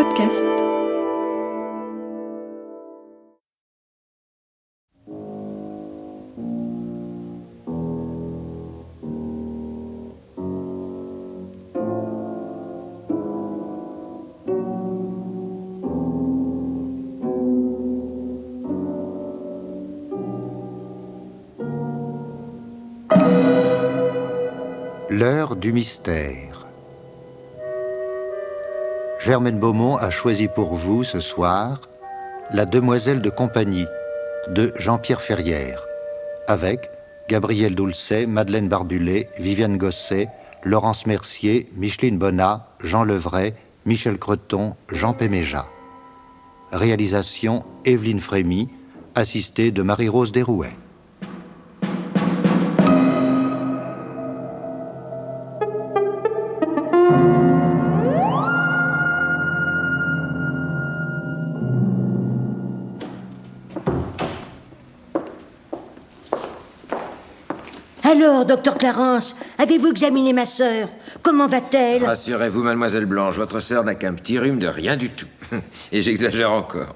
podcast. L'heure du mystère. Germaine Beaumont a choisi pour vous ce soir La Demoiselle de compagnie de Jean-Pierre Ferrière, avec Gabriel Doulcet, Madeleine Barbulet, Viviane Gosset, Laurence Mercier, Micheline Bonnat, Jean Levray, Michel Creton, Jean Péméja. Réalisation Evelyne Frémy, assistée de Marie-Rose Desrouets. Alors, docteur Clarence, avez-vous examiné ma sœur? Comment va-t-elle? Rassurez-vous, mademoiselle Blanche, votre sœur n'a qu'un petit rhume de rien du tout. Et j'exagère encore.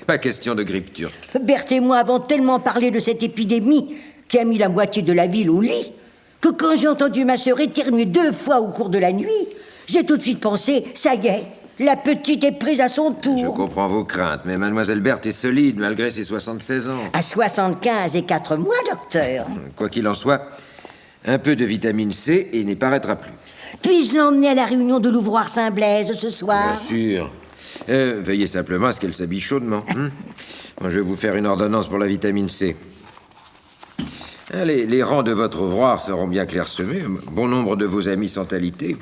Pas question de grippe turque. Berthe et moi avons tellement parlé de cette épidémie qui a mis la moitié de la ville au lit que quand j'ai entendu ma sœur éternuer 2 fois au cours de la nuit, j'ai tout de suite pensé, ça y est, la petite est prise à son tour. Je comprends vos craintes, mais mademoiselle Berthe est solide malgré ses 76 ans. À 75 et 4 mois, docteur. Quoi qu'il en soit, un peu de vitamine C et il n'y paraîtra plus. Puis-je l'emmener à la réunion de l'ouvroir Saint-Blaise ce soir? Bien sûr. Veuillez simplement à ce qu'elle s'habille chaudement. Moi, je vais vous faire une ordonnance pour la vitamine C. Les rangs de votre ouvroir seront bien clairsemés. Bon nombre de vos amis sont alités,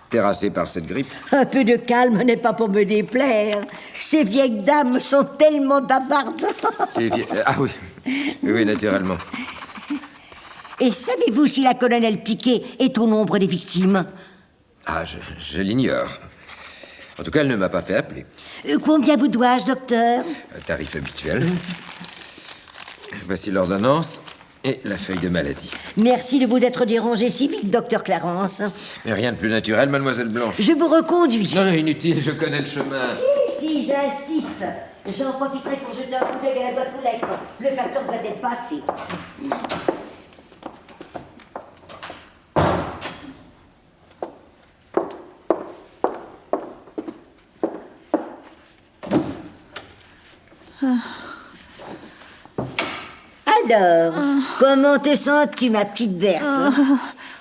terrassés par cette grippe. Un peu de calme n'est pas pour me déplaire. Ces vieilles dames sont tellement bavardes. Ah oui, oui, naturellement. Et savez-vous si la colonelle Piquet est au nombre des victimes? Ah, je l'ignore. En tout cas, elle ne m'a pas fait appeler. Combien vous dois-je, docteur? Un tarif habituel. Voici l'ordonnance et la feuille de maladie. Merci de vous être dérangé si vite, docteur Clarence. Mais rien de plus naturel, mademoiselle Blanche. Je vous reconduis. Non, inutile, je connais le chemin. Si, j'insiste. J'en profiterai pour jeter un coup d'œil à la boîte aux lettres. Le facteur doit être passé. Alors, comment te sens-tu, ma petite Berthe?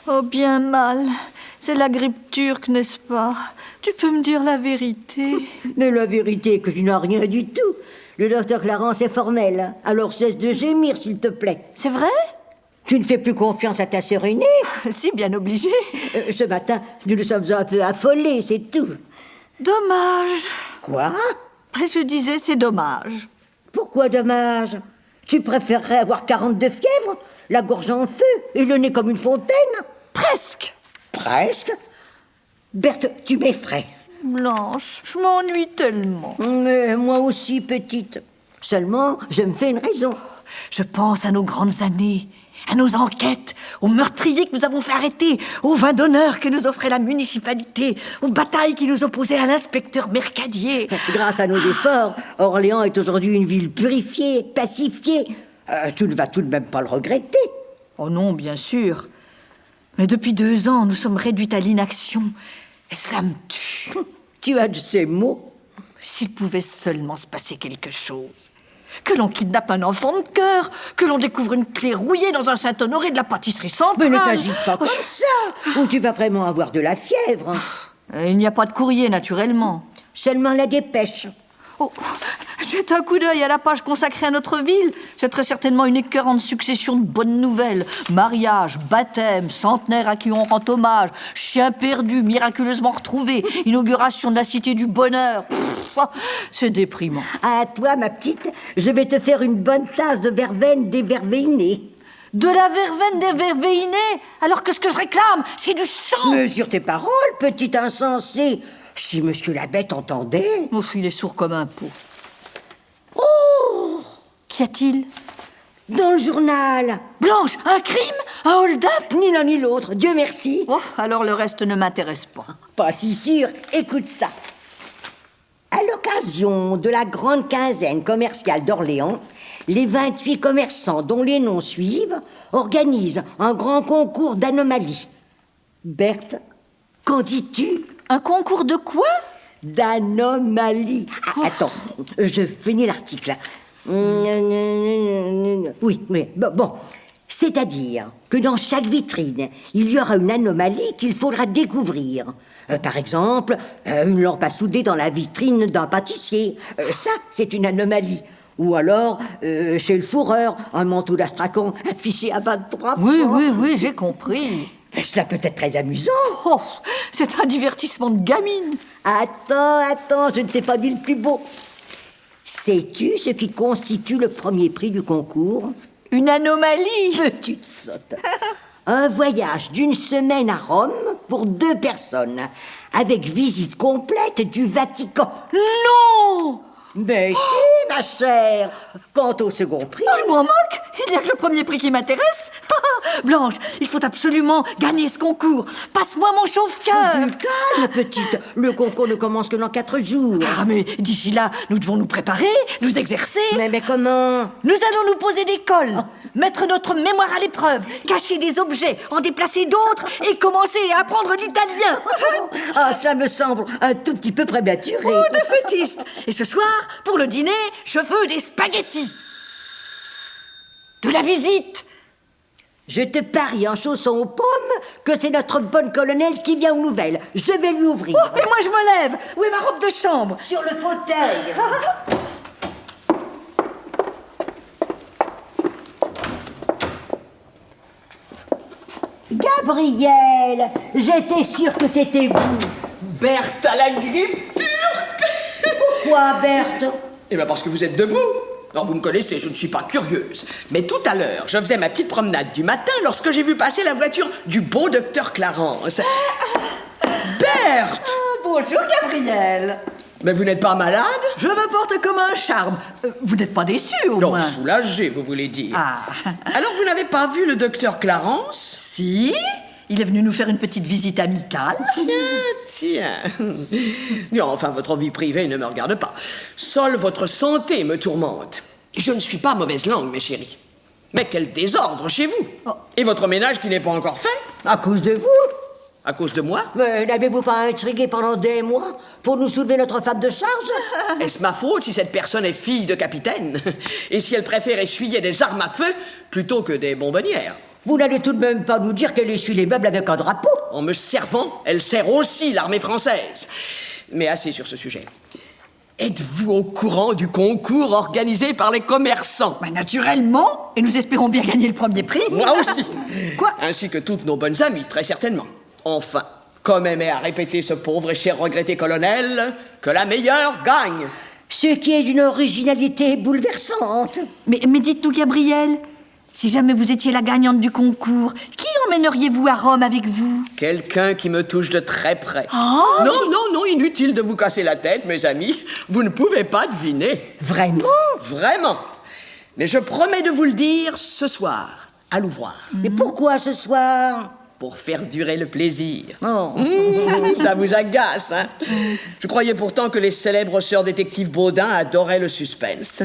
Oh, bien mal. C'est la grippe turque, n'est-ce pas? Tu peux me dire la vérité? Mais la vérité est que tu n'as rien du tout. Le docteur Clarence est formel. Alors cesse de gémir, s'il te plaît. C'est vrai? Tu ne fais plus confiance à ta sœur aînée? Si, bien obligé. Ce matin, nous nous sommes un peu affolés, c'est tout. Dommage. Quoi? Je disais, c'est dommage. Pourquoi dommage? Tu préférerais avoir 42 fièvres, la gorge en feu et le nez comme une fontaine? Presque. Presque? Berthe, tu m'effraies. Blanche, je m'ennuie tellement. Mais moi aussi, petite. Seulement, je me fais une raison. Je pense à nos grandes années, à nos enquêtes, aux meurtriers que nous avons fait arrêter, aux vins d'honneur que nous offrait la municipalité, aux batailles qui nous opposaient à l'inspecteur Mercadier. Grâce à nos efforts, Orléans est aujourd'hui une ville purifiée, pacifiée. Tu ne vas tout de même pas le regretter. Oh non, bien sûr. Mais depuis 2 ans, nous sommes réduites à l'inaction. Et cela me tue. Tu as de ces mots. S'il pouvait seulement se passer quelque chose. Que l'on kidnappe un enfant de cœur, que l'on découvre une clé rouillée dans un Saint-Honoré de la pâtisserie centrale. Mais ne t'agite pas comme ça, ou tu vas vraiment avoir de la fièvre. Il n'y a pas de courrier, naturellement. Seulement la dépêche. Oh, jette un coup d'œil à la page consacrée à notre ville. C'est très certainement une écœurante succession de bonnes nouvelles. Mariage, baptême, centenaire à qui on rend hommage, chien perdu, miraculeusement retrouvé, inauguration de la Cité du Bonheur. C'est déprimant. À toi, ma petite, je vais te faire une bonne tasse de verveine déverveinée. De la verveine déverveinée? Alors que ce que je réclame, c'est du sang. Mesure tes paroles, petite insensée. Si monsieur l'abbé entendait... Oh, il est sourd comme un pot. Oh! Qu'y a-t-il? Dans le journal. Blanche, un crime? Un hold-up? Ni l'un ni l'autre, Dieu merci. Oh, alors le reste ne m'intéresse pas. Pas si sûr, écoute ça. l'occasion de la grande quinzaine commerciale d'Orléans, les 28 commerçants dont les noms suivent organisent un grand concours d'anomalies. Berthe, qu'en dis-tu? Un concours de quoi? D'anomalies. Attends, je finis l'article. Oui, bon. C'est-à-dire que dans chaque vitrine, il y aura une anomalie qu'il faudra découvrir. Par exemple, une lampe à souder dans la vitrine d'un pâtissier. Ça, c'est une anomalie. Ou alors, chez le fourreur, un manteau d'Astrakhan affiché à 23 francs. Oui, j'ai compris. Cela peut être très amusant. Oh, c'est un divertissement de gamine. Attends, je ne t'ai pas dit le plus beau. Sais-tu ce qui constitue le premier prix du concours? Une anomalie. Petite sotte. Un voyage d'une semaine à Rome pour 2 personnes, avec visite complète du Vatican. Non! Mais si, ma chère. Quant au second prix... Oh, il m'en manque. Il n'y a que le premier prix qui m'intéresse. Blanche, il faut absolument gagner ce concours. Passe-moi mon chauffe-cœur. Du calme, petite. Le concours ne commence que dans 4 jours. Ah, mais d'ici là, nous devons nous préparer, nous exercer. Mais comment? Nous allons nous poser des cols, mettre notre mémoire à l'épreuve, cacher des objets, en déplacer d'autres et commencer à apprendre l'italien. Ah, ça me semble un tout petit peu prématuré. Oh, de fétiste. Et ce soir, pour le dîner, je veux des spaghettis. De la visite. Je te parie en chaussons aux pommes que c'est notre bonne colonelle qui vient aux nouvelles. Je vais lui ouvrir. Oh, et moi je me lève. Où est ma robe de chambre? Sur le fauteuil. Gabriel, j'étais sûre que c'était vous. Berthe a la grippe turque. Pourquoi, Berthe? Eh bien parce que vous êtes debout. Non, vous me connaissez, je ne suis pas curieuse. Mais tout à l'heure, je faisais ma petite promenade du matin lorsque j'ai vu passer la voiture du beau docteur Clarence. Berthe! Bonjour Gabriel. Mais vous n'êtes pas malade? Je me porte comme un charme. Vous n'êtes pas déçu au Non, moins? soulagé, vous voulez dire. Ah. Alors vous n'avez pas vu le docteur Clarence? Si, il est venu nous faire une petite visite amicale. Tiens. Non, enfin, votre vie privée ne me regarde pas. Seule votre santé me tourmente. Je ne suis pas mauvaise langue, mes chéris. Mais quel désordre chez vous. Oh. Et votre ménage qui n'est pas encore fait? À cause de vous? À cause de moi? Mais n'avez-vous pas intrigué pendant des mois pour nous soulever notre femme de charge? Est-ce ma faute si cette personne est fille de capitaine? Et si elle préfère essuyer des armes à feu plutôt que des bonbonnières? Vous n'allez tout de même pas nous dire qu'elle essuie les meubles avec un drapeau? En me servant, elle sert aussi l'armée française. Mais assez sur ce sujet. Êtes-vous au courant du concours organisé par les commerçants? Bah, naturellement, et nous espérons bien gagner le premier prix. Moi aussi. Quoi? Ainsi que toutes nos bonnes amies, très certainement. Enfin, comme aimait à répéter ce pauvre et cher regretté colonel, que la meilleure gagne. Ce qui est d'une originalité bouleversante. Mais dites-nous Gabriel, si jamais vous étiez la gagnante du concours, qui emmèneriez-vous à Rome avec vous? Quelqu'un qui me touche de très près. Oh, Non, inutile de vous casser la tête, mes amis. Vous ne pouvez pas deviner. Vraiment? Vraiment. Mais je promets de vous le dire ce soir, à l'ouvroir, Mais pourquoi ce soir? pour faire durer le plaisir. Oh. Ça vous agace, hein? Je croyais pourtant que les célèbres sœurs détectives Baudin adoraient le suspense.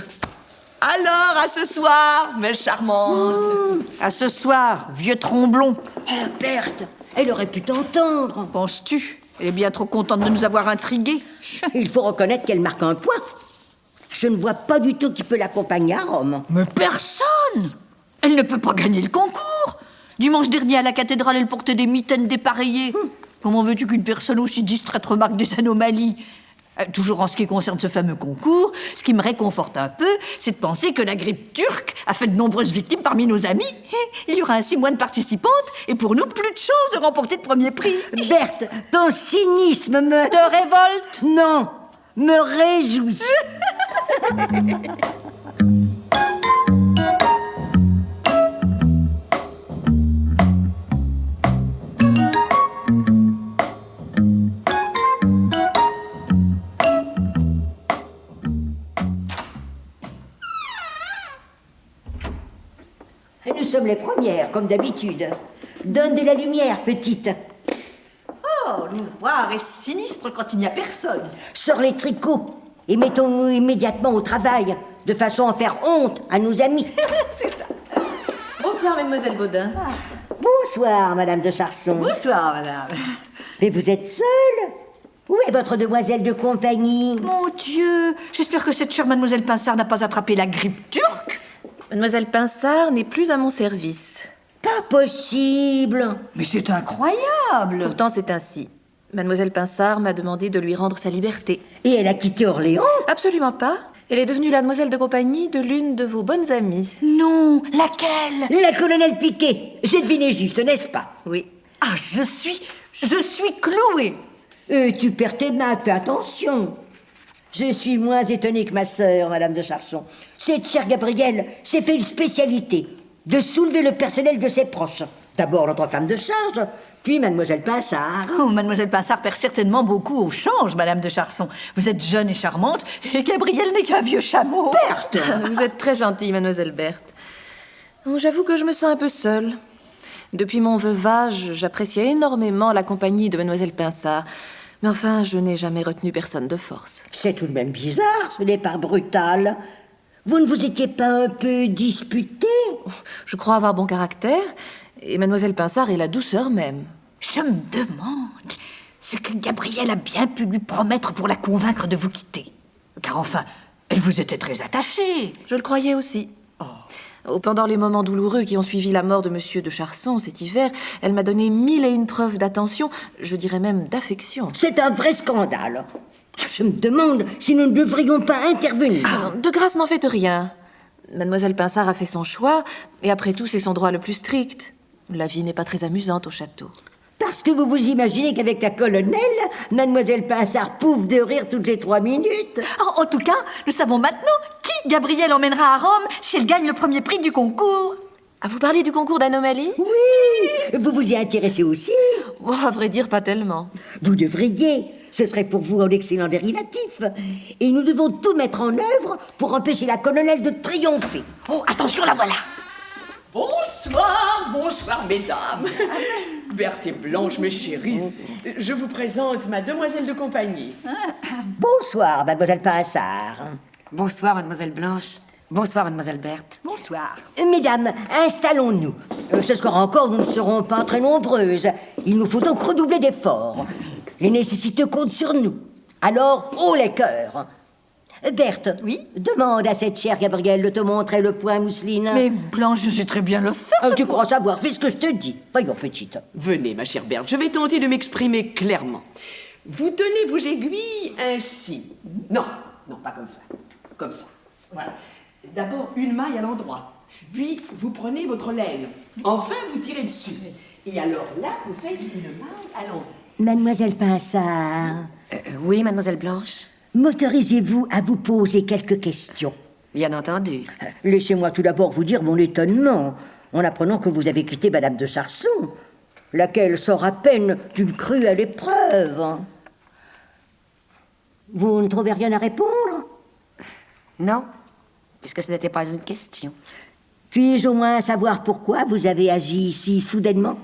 Alors, à ce soir, mes charmantes. à ce soir, vieux tromblon. Oh, Berthe, elle aurait pu t'entendre. Penses-tu? Elle est bien trop contente de nous avoir intrigués. Il faut reconnaître qu'elle marque un point. Je ne vois pas du tout qui peut l'accompagner à Rome. Mais personne! Elle ne peut pas gagner le concours! Dimanche dernier, à la cathédrale, elle portait des mitaines dépareillées. Comment veux-tu qu'une personne aussi distraite remarque des anomalies? Toujours en ce qui concerne ce fameux concours, ce qui me réconforte un peu, c'est de penser que la grippe turque a fait de nombreuses victimes parmi nos amis. Il y aura ainsi moins de participantes et pour nous, plus de chances de remporter le premier prix. Berthe, ton cynisme me... Te révolte? Non, me réjouit. Nous sommes les premières, comme d'habitude. Donne de la lumière, petite. Oh, l'ouvroir est sinistre quand il n'y a personne. Sors les tricots. et mettons-nous immédiatement au travail, de façon à faire honte à nos amis. C'est ça. Bonsoir, mademoiselle Baudin. Bonsoir, Madame de Charson. Bonsoir, madame. Mais vous êtes seule? Où est votre demoiselle de compagnie? Mon Dieu, j'espère que cette chère mademoiselle Pinsard n'a pas attrapé la grippe turque. Mademoiselle Pinsard n'est plus à mon service. Pas possible. Mais c'est incroyable. Pourtant, c'est ainsi. Mademoiselle Pinsard m'a demandé de lui rendre sa liberté. Et elle a quitté Orléans? Absolument pas. Elle est devenue la demoiselle de compagnie de l'une de vos bonnes amies. Non, laquelle? La colonelle Piquet. J'ai deviné juste, n'est-ce pas? Oui. Ah, je suis clouée. Tu perds tes mains, fais attention. Je suis moins étonnée que ma sœur, Madame de Charson. Cette chère Gabrielle s'est fait une spécialité de soulever le personnel de ses proches. D'abord notre femme de charge, puis Mademoiselle Pinsard. Oh, mademoiselle Pinsard perd certainement beaucoup au change, madame de Charson. Vous êtes jeune et charmante, et Gabrielle n'est qu'un vieux chameau. Berthe! Vous êtes très gentille, mademoiselle Berthe. Oh, j'avoue que je me sens un peu seule. Depuis mon veuvage, j'appréciais énormément la compagnie de mademoiselle Pinsard. Mais enfin, je n'ai jamais retenu personne de force. C'est tout de même bizarre, ce départ brutal. Vous ne vous étiez pas un peu disputé? Je crois avoir bon caractère, et mademoiselle Pinsard est la douceur même. Je me demande ce que Gabrielle a bien pu lui promettre pour la convaincre de vous quitter. Car enfin, elle vous était très attachée. Je le croyais aussi. Pendant les moments douloureux qui ont suivi la mort de monsieur de Charson cet hiver, elle m'a donné 1001 preuves d'attention, je dirais même d'affection. C'est un vrai scandale. Je me demande si nous ne devrions pas intervenir. De grâce, n'en faites rien. Mademoiselle Pinsard a fait son choix, et après tout, c'est son droit le plus strict. La vie n'est pas très amusante au château. Parce que vous vous imaginez qu'avec la colonelle, Mademoiselle Pinsard pouffe de rire toutes les 3 minutes? En tout cas, nous savons maintenant qui Gabrielle emmènera à Rome si elle gagne le premier prix du concours. Ah, vous parlez du concours d'anomalie? Oui, vous vous y intéressez aussi? Oh, à vrai dire, pas tellement. Vous devriez. Ce serait pour vous un excellent dérivatif. Et nous devons tout mettre en œuvre pour empêcher la colonelle de triompher. Oh, attention, la voilà. Bonsoir, bonsoir, mesdames. Berthe et Blanche, mes chéris, je vous présente ma demoiselle de compagnie. Bonsoir, Mademoiselle Pinsard. Bonsoir, mademoiselle Blanche. Bonsoir, mademoiselle Berthe. Bonsoir. Mesdames, installons-nous. Ce soir encore, nous ne serons pas très nombreuses. Il nous faut donc redoubler d'efforts. Les nécessités comptent sur nous. Alors, haut les cœurs. Berthe, Oui? Demande à cette chère Gabrielle de te montrer le point mousseline. Mais Blanche, je sais très bien le faire. Tu crois savoir, fais ce que je te dis. Voyons, petite. Venez, ma chère Berthe, je vais tenter de m'exprimer clairement. Vous tenez vos aiguilles ainsi. Non, non, pas comme ça. Comme ça. Voilà. D'abord, une maille à l'endroit. Puis, vous prenez votre laine. Enfin, vous tirez dessus. Et alors là, vous faites une maille à l'envers. Mademoiselle Pinsard, Oui, mademoiselle Blanche. m'autorisez-vous à vous poser quelques questions? Bien entendu. Laissez-moi tout d'abord vous dire mon étonnement en apprenant que vous avez quitté Madame de Charson, laquelle sort à peine d'une cruelle épreuve. Vous ne trouvez rien à répondre? Non, puisque ce n'était pas une question. Puis-je au moins savoir pourquoi vous avez agi si soudainement?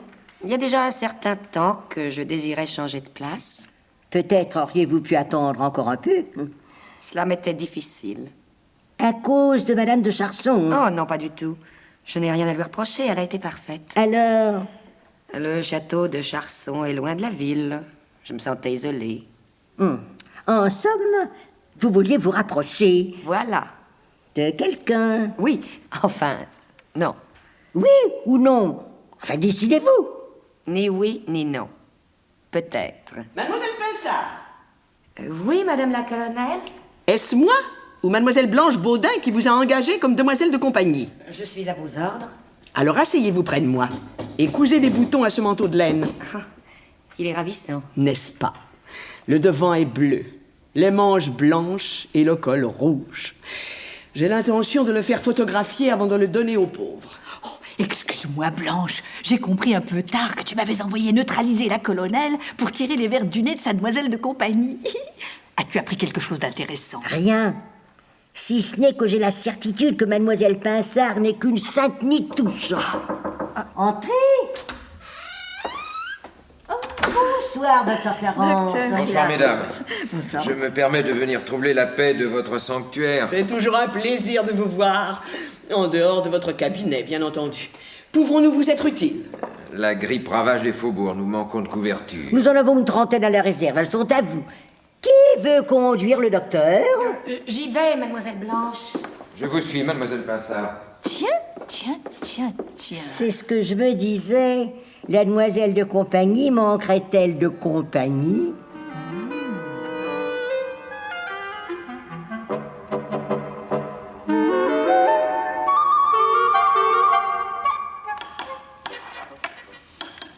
Il y a déjà un certain temps que je désirais changer de place. Peut-être auriez-vous pu attendre encore un peu? Cela m'était difficile. À cause de Madame de Charson? Oh non, pas du tout. Je n'ai rien à lui reprocher, elle a été parfaite. Alors, Le château de Charson est loin de la ville. Je me sentais isolée. en somme, vous vouliez vous rapprocher Voilà. de quelqu'un? Oui, enfin, non. Oui ou non? Enfin, décidez-vous. Ni oui, ni non. Peut-être. Mademoiselle Pinsard, Oui, madame la colonelle? est-ce moi ou mademoiselle Blanche Baudin qui vous a engagé comme demoiselle de compagnie? Je suis à vos ordres. Alors asseyez-vous près de moi et cousez des boutons à ce manteau de laine. Il est ravissant. N'est-ce pas? Le devant est bleu, les manches blanches et le col rouge. J'ai l'intention de le faire photographier avant de le donner aux pauvres. Oh, excuse-moi, Blanche. J'ai compris un peu tard que tu m'avais envoyé neutraliser la colonelle pour tirer les verres du nez de sa demoiselle de compagnie. As-tu appris quelque chose d'intéressant? Rien. Si ce n'est que j'ai la certitude que Mademoiselle Pinsard n'est qu'une sainte nitouche. Entrez. Oh, Bonsoir, docteur Clarence. Bonsoir, mesdames. Bonsoir. Je me permets de venir troubler la paix de votre sanctuaire. C'est toujours un plaisir de vous voir, en dehors de votre cabinet, bien entendu. Pouvons-nous vous être utiles? La grippe ravage les faubourgs, nous manquons de couverture. Nous en avons une trentaine à la réserve, elles sont à vous. Qui veut conduire le docteur? J'y vais, mademoiselle Blanche. Je vous suis, mademoiselle Pinsard. Tiens. C'est ce que je me disais. La demoiselle de compagnie manquerait-elle de compagnie?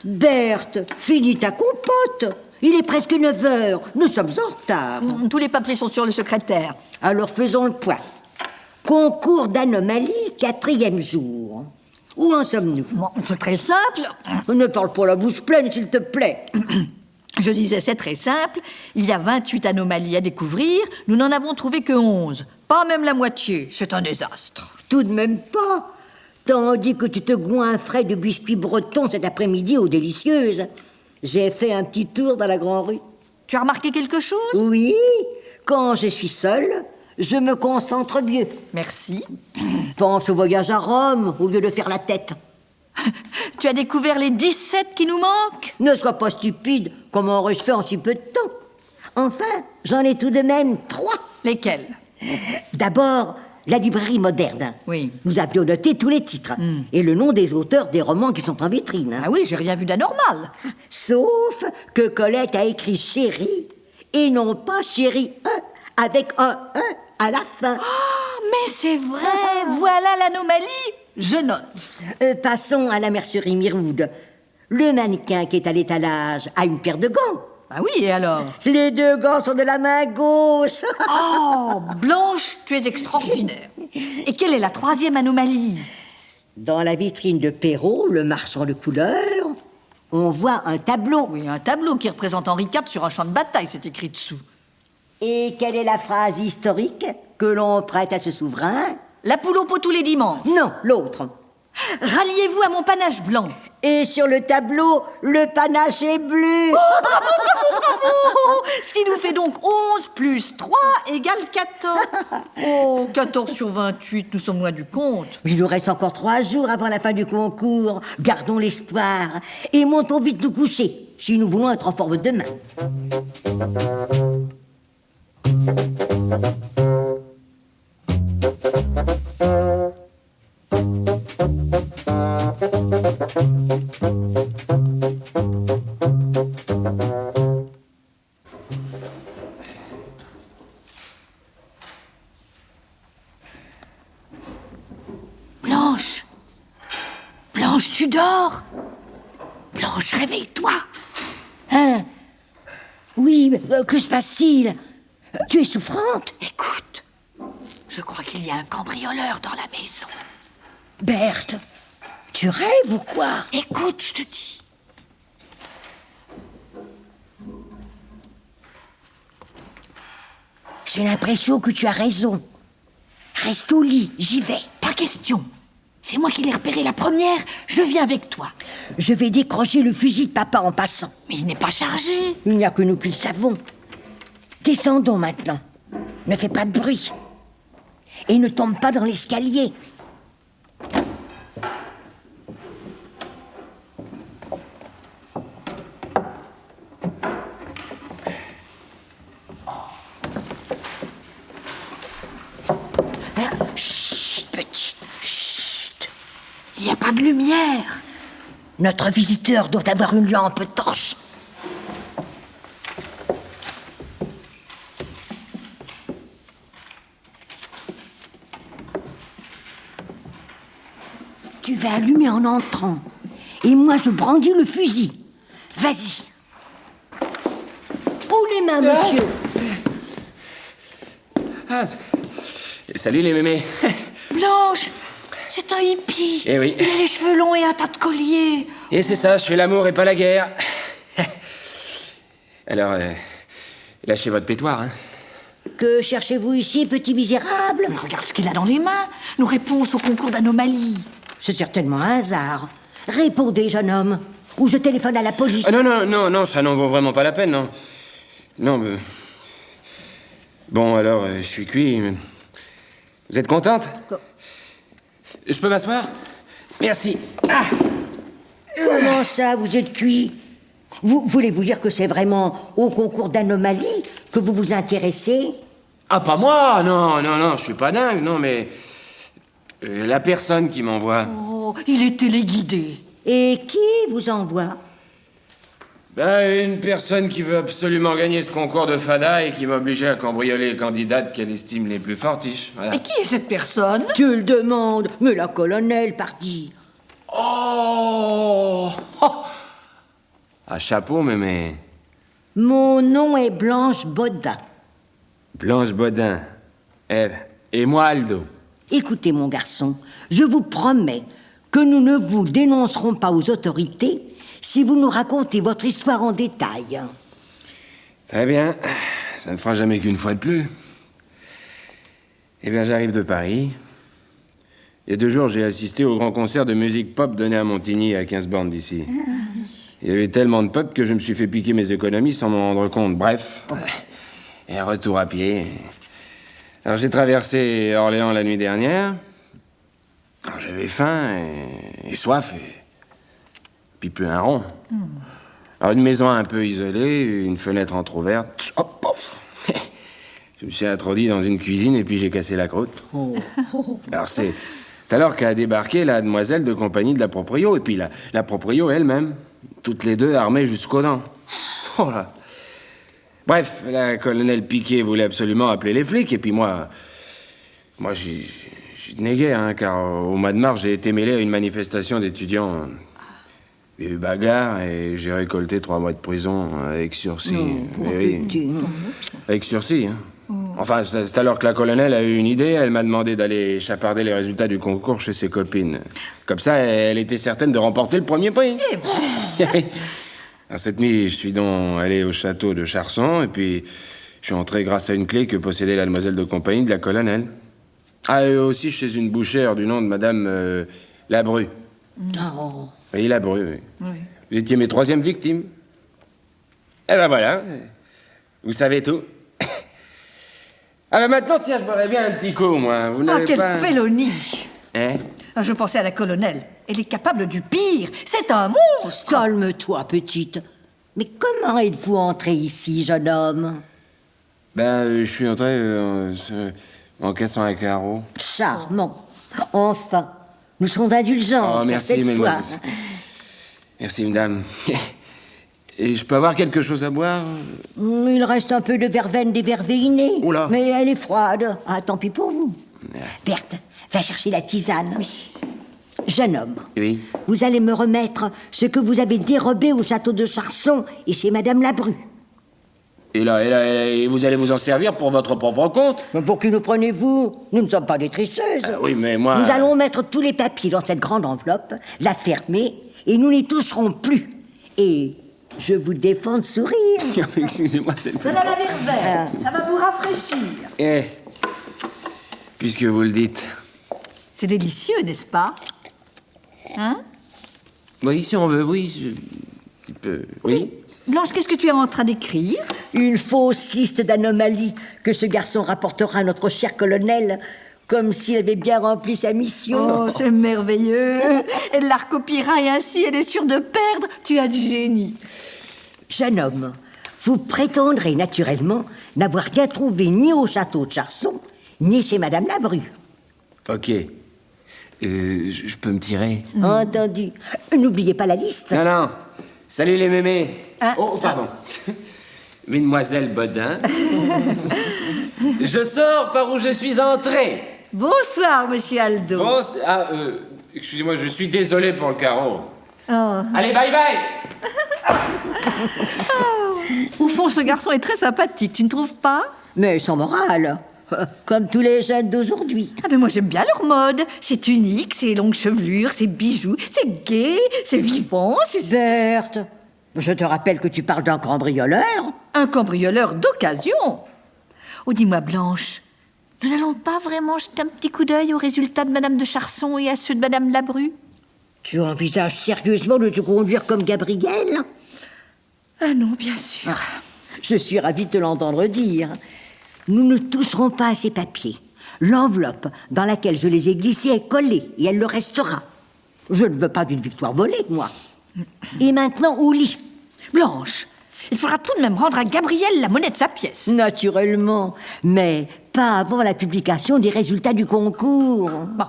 Berthe, finis ta compote. Il est presque 9 heures. Nous sommes en retard. Tous les papiers sont sur le secrétaire. Alors faisons le point. Concours d'anomalie, 4e jour. Où en sommes-nous? Bon, c'est très simple. Ne parle pas la bouche pleine, s'il te plaît. Je disais, c'est très simple. Il y a 28 anomalies à découvrir. Nous n'en avons trouvé que 11. Pas même la moitié. C'est un désastre. Tout de même pas. Tandis que tu te goinfrais de biscuits bretons cet après-midi aux délicieuses. J'ai fait un petit tour dans la grande rue. Tu as remarqué quelque chose? Oui, quand je suis seule, je me concentre mieux. Merci. Pense au voyage à Rome au lieu de faire la tête. Tu as découvert les 17 qui nous manquent? Ne sois pas stupide, comment aurais-je fait en si peu de temps? Enfin, j'en ai tout de même 3. Lesquels? D'abord, la librairie moderne. Oui. Nous avions noté tous les titres et le nom des auteurs des romans qui sont en vitrine. Ah oui, j'ai rien vu d'anormal. Sauf que Colette a écrit chérie et non pas chérie 1 avec un 1 à la fin. Oh, mais c'est vrai. Voilà l'anomalie. Je note. Passons à la mercerie Miroud. Le mannequin qui est à l'étalage a une paire de gants. Ah oui, et alors? Les 2 gants sont de la main gauche. Oh, Blanche, tu es extraordinaire. Et quelle est la 3e anomalie? Dans la vitrine de Perrault, le marchand de couleurs, on voit un tableau. Oui, un tableau qui représente Henri IV sur un champ de bataille, c'est écrit dessous. Et quelle est la phrase historique que l'on prête à ce souverain? La poule au pot tous les dimanches. Non, l'autre. Ralliez-vous à mon panache blanc. Et sur le tableau, le panache est bleu. Bravo. Ce qui nous fait donc 11 plus 3 égale 14. Oh, 14 sur 28, nous sommes loin du compte. Il nous reste encore 3 jours avant la fin du concours. Gardons l'espoir et montons vite nous coucher, si nous voulons être en forme demain. Blanche, tu dors? Blanche, réveille-toi. Hein? Oui, mais que se passe-t-il? Tu es souffrante? Écoute, je crois qu'il y a un cambrioleur dans la maison. Berthe, tu rêves ou quoi? Écoute, je te dis. J'ai l'impression que tu as raison. Reste au lit, j'y vais. Pas question. C'est moi qui l'ai repéré la première, je viens avec toi. Je vais décrocher le fusil de papa en passant. Mais il n'est pas chargé. Il n'y a que nous qui le savons. Descendons maintenant. Ne fais pas de bruit. Et ne tombe pas dans l'escalier. Chut, petite, chut. Il n'y a pas de lumière. Notre visiteur doit avoir une lampe torche. Tu vas allumer en entrant. Et moi, je brandis le fusil. Vas-y. Où les mains, monsieur? Ah, salut les mémés. Blanche, c'est un hippie. Eh oui. Il a les cheveux longs et un tas de colliers. Et c'est ça, je fais l'amour et pas la guerre. Alors, lâchez votre pétoire, hein. Que cherchez-vous ici, petit misérable? Mais regarde ce qu'il a dans les mains. Nos réponses au concours d'anomalie. C'est certainement un hasard. Répondez, jeune homme. ou je téléphone à la police. Ah, non, ça n'en vaut vraiment pas la peine, non. Non, mais... Bon, alors, je suis cuit. Vous êtes contente? Je peux m'asseoir? Merci. Ah! Comment ça, vous êtes cuit? Voulez-vous dire que c'est vraiment au concours d'anomalie que vous vous intéressez? Ah, pas moi! Non, je suis pas dingue, non, mais... la personne qui m'envoie. Oh, il est téléguidé. Et qui vous envoie? Ben, une personne qui veut absolument gagner ce concours de fada et qui m'a obligé à cambrioler les candidates qu'elle estime les plus fortiches. Voilà. Et qui est cette personne? Tu le demandes, mais la colonelle, pardi. Oh! Ah, chapeau, mais... Mon nom est Blanche Bodin. Blanche Bodin. Et moi, Aldo. Écoutez, mon garçon, je vous promets que nous ne vous dénoncerons pas aux autorités si vous nous racontez votre histoire en détail. Très bien. Ça ne fera jamais qu'une fois de plus. Eh bien, j'arrive de Paris. Il y a 2 jours, j'ai assisté au grand concert de musique pop donné à Montigny, à 15 bornes d'ici. Il y avait tellement de pop que je me suis fait piquer mes économies sans m'en rendre compte. Bref. Et un retour à pied. Alors, j'ai traversé Orléans la nuit dernière. Alors, j'avais faim et soif et... puis plus un rond. Alors, une maison un peu isolée, une fenêtre entrouverte. Hop, pof. Je me suis introduit dans une cuisine et puis j'ai cassé la croûte. Alors, c'est alors qu'a débarqué la demoiselle de compagnie de la proprio, et puis la proprio elle-même. Toutes les deux armées jusqu'aux dents. Oh là. Bref, la colonelle Piquet voulait absolument appeler les flics, et puis moi j'y dénéguais, hein, car au mois de mars, j'ai été mêlé à une manifestation d'étudiants. Il y a eu bagarre, et j'ai récolté 3 mois de prison avec sursis. Avec sursis, hein. Enfin, c'est alors que la colonelle a eu une idée. Elle m'a demandé d'aller chaparder les résultats du concours chez ses copines. Comme ça, elle était certaine de remporter le premier prix. Alors, cette nuit, je suis donc allé au château de Charson, et puis je suis entré grâce à une clé que possédait la demoiselle de compagnie de la colonelle. Ah, et aussi chez une bouchère du nom de Madame Labru. Non. Oui, Labru, oui. Vous étiez mes 3e victimes. Eh ben voilà, vous savez tout. Ah ben maintenant, tiens, je boirais bien un petit coup, moi. Vous n'avez quelle pas... félonie! Hein? Je pensais à la colonelle. Elle est capable du pire. C'est un monstre! Calme-toi, petite. Mais comment êtes-vous entré ici, jeune homme? Ben, je suis entré en cassant un carreau. Charmant. Enfin, nous serons indulgents. Oh, merci, cette fois. mesdemoiselles. Merci, madame. Et je peux avoir quelque chose à boire? Il reste un peu de verveine déverveillée. Oula. Mais elle est froide. Ah, tant pis pour vous. Berthe, va chercher la tisane. Oui. Jeune homme, Oui. vous allez me remettre ce que vous avez dérobé au château de Charson et chez Madame Labru. Et là, vous allez vous en servir pour votre propre compte? Mais pour qui nous prenez-vous? Nous ne sommes pas des tricheuses. Oui, mais moi... Nous allons mettre tous les papiers dans cette grande enveloppe, la fermer, et nous n'y toucherons plus. Et je vous défends de sourire. Excusez-moi, c'est le plus Voilà fort. la verveine. Ça va vous rafraîchir. Eh, puisque vous le dites. C'est délicieux, n'est-ce pas? Hein? Oui, si on veut, oui. Un petit peu, oui. Blanche, qu'est-ce que tu es en train d'écrire? Une fausse liste d'anomalies que ce garçon rapportera à notre cher colonel, comme s'il avait bien rempli sa mission. Oh, c'est merveilleux. Elle la recopiera et ainsi elle est sûre de perdre. Tu as du génie. Jeune homme, vous prétendrez naturellement n'avoir rien trouvé ni au château de Charson, ni chez Madame Labru. Ok. Je peux me tirer? Entendu. N'oubliez pas la liste. Non. Salut les mémés. Oh, pardon. Mademoiselle Bodin. Je sors par où je suis entré. Bonsoir, monsieur Aldo. Bon, excusez-moi, je suis désolé pour le carreau. Oh. Allez, bye bye. Au fond, ce garçon est très sympathique, tu ne trouves pas? Mais sans morale. Comme tous les jeunes d'aujourd'hui. Ah, mais moi j'aime bien leur mode. C'est unique, c'est longues chevelures, c'est bijoux, c'est gai, c'est vivant, c'est... Berthe, je te rappelle que tu parles d'un cambrioleur. Un cambrioleur d'occasion. Oh, dis-moi, Blanche, nous n'allons pas vraiment jeter un petit coup d'œil aux résultats de Madame de Charson et à ceux de Madame Labru? Tu envisages sérieusement de te conduire comme Gabriel? Ah non, bien sûr. Je suis ravie de te l'entendre dire. Nous ne toucherons pas à ces papiers. L'enveloppe dans laquelle je les ai glissés est collée et elle le restera. Je ne veux pas d'une victoire volée, moi. Et maintenant, au lit. Blanche, il faudra tout de même rendre à Gabriel la monnaie de sa pièce. Naturellement, mais pas avant la publication des résultats du concours. Bon.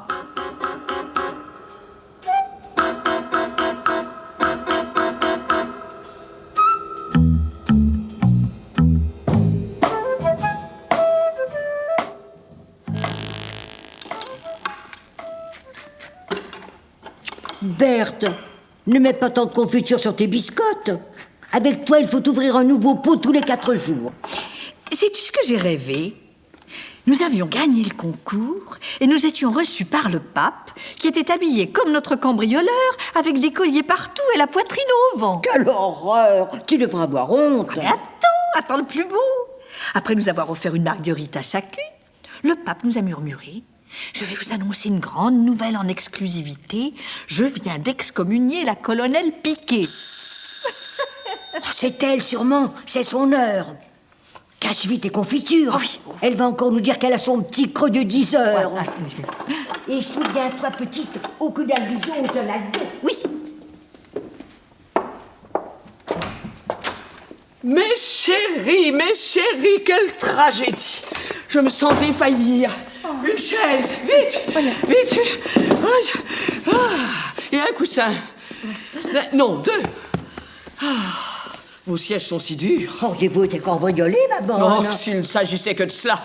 Berthe, ne mets pas tant de confiture sur tes biscottes. Avec toi, il faut ouvrir un nouveau pot tous les 4 jours. Sais-tu ce que j'ai rêvé? Nous avions gagné le concours et nous étions reçus par le pape, qui était habillé comme notre cambrioleur, avec des colliers partout et la poitrine au vent. Quelle horreur! Tu devrais avoir honte. Mais attends le plus beau. Après nous avoir offert une marguerite à chacune, le pape nous a murmuré: je vais vous annoncer une grande nouvelle en exclusivité. Je viens d'excommunier la colonelle Piquet. C'est elle, sûrement. C'est son heure. Cache vite tes confitures. Oui. Elle va encore nous dire qu'elle a son petit creux de 10 heures. Et souviens-toi, petite, aucune allusion aux jeunes adultes. Oui. Mes chéris, quelle tragédie! Je me sens défaillir. Une chaise, vite, vite. Et un coussin. Non, 2. Vos sièges sont si durs. Auriez-vous été cambriolée, ma bonne? Oh, s'il ne s'agissait que de cela.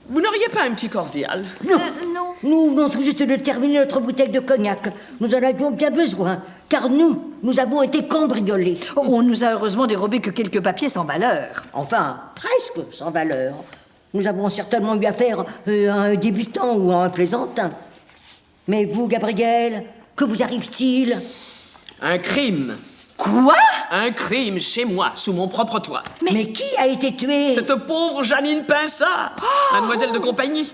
Vous n'auriez pas un petit cordial? Non. Non. Nous venons tout juste de terminer notre bouteille de cognac. Nous en avions bien besoin, car nous avons été cambriolés. On nous a heureusement dérobé que quelques papiers sans valeur. Enfin, presque sans valeur. Nous avons certainement eu affaire à un débutant ou à un plaisantin. Mais vous, Gabriel, que vous arrive-t-il? Un crime. Quoi? Un crime chez moi, sous mon propre toit. Mais qui a été tué? Cette pauvre Janine Pinsard, mademoiselle de compagnie.